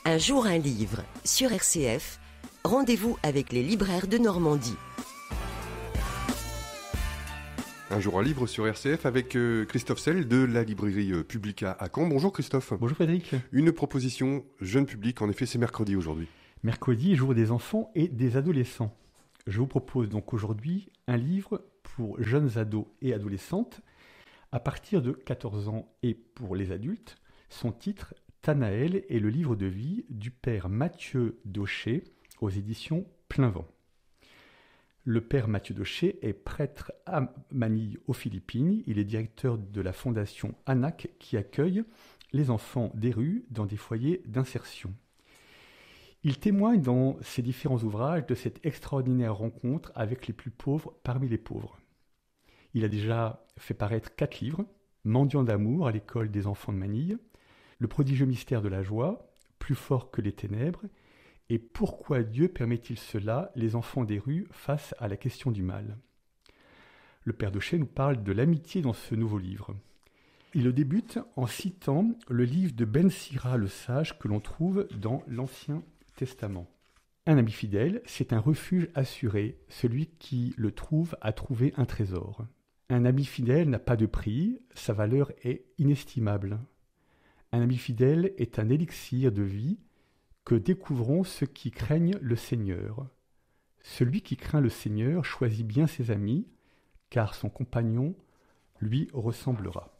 Un jour un livre sur RCF. Rendez-vous avec les libraires de Normandie. Un jour un livre sur RCF avec Christophe Sell de la librairie Publica à Caen. Bonjour Christophe. Bonjour Frédéric. Une proposition jeune public, en effet c'est mercredi aujourd'hui. Mercredi, jour des enfants et des adolescents. Je vous propose donc aujourd'hui un livre pour jeunes ados et adolescentes à partir de 14 ans et pour les adultes. Son titre, Tanaël est le livre de vie du père Mathieu Daucher aux éditions Plein Vent. Le père Mathieu Daucher est prêtre à Manille aux Philippines. Il est directeur de la fondation ANAC qui accueille les enfants des rues dans des foyers d'insertion. Il témoigne dans ses différents ouvrages de cette extraordinaire rencontre avec les plus pauvres parmi les pauvres. Il a déjà fait paraître 4 livres, Mendiant d'amour à l'école des enfants de Manille, Le prodigieux mystère de la joie, Plus fort que les ténèbres, et Pourquoi Dieu permet-il cela, les enfants des rues face à la question du mal. Le père Daucher nous parle de l'amitié dans ce nouveau livre. Il le débute en citant le livre de Ben Sira le Sage que l'on trouve dans l'Ancien Testament. Un ami fidèle, c'est un refuge assuré. Celui qui le trouve a trouvé un trésor. Un ami fidèle n'a pas de prix, sa valeur est inestimable. Un ami fidèle est un élixir de vie que découvront ceux qui craignent le Seigneur. Celui qui craint le Seigneur choisit bien ses amis, car son compagnon lui ressemblera.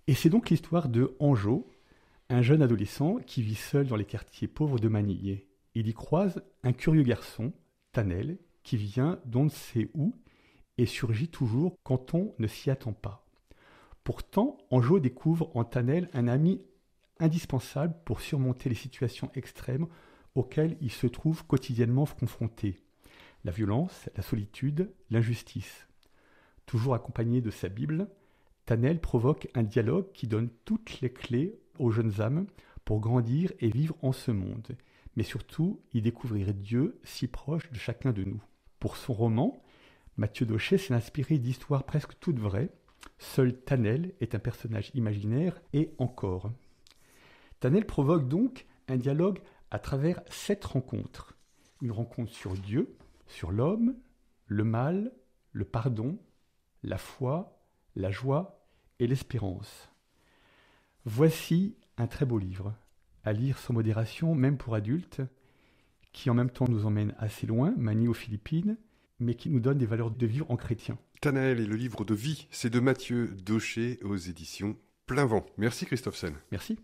Et c'est donc l'histoire de Anjo, un jeune adolescent qui vit seul dans les quartiers pauvres de Manille. Il y croise un curieux garçon, Tanel, qui vient d'on ne sait où et surgit toujours quand on ne s'y attend pas. Pourtant, Anjo découvre en Tanel un ami indispensable pour surmonter les situations extrêmes auxquelles il se trouve quotidiennement confronté. La violence, la solitude, l'injustice. Toujours accompagné de sa Bible, Tanel provoque un dialogue qui donne toutes les clés aux jeunes âmes pour grandir et vivre en ce monde, mais surtout y découvrir Dieu si proche de chacun de nous. Pour son roman, Mathieu Daucher s'est inspiré d'histoires presque toutes vraies. Seul Tanel est un personnage imaginaire et encore. Tanel provoque donc un dialogue à travers 7 rencontres. Une rencontre sur Dieu, sur l'homme, le mal, le pardon, la foi, la joie et l'espérance. Voici un très beau livre, à lire sans modération, même pour adultes, qui en même temps nous emmène assez loin, Manille aux Philippines, mais qui nous donne des valeurs de vivre en chrétien. Tanaël est le livre de vie, c'est de Mathieu Daucher aux éditions Plein Vent. Merci Christophe Sell. Merci.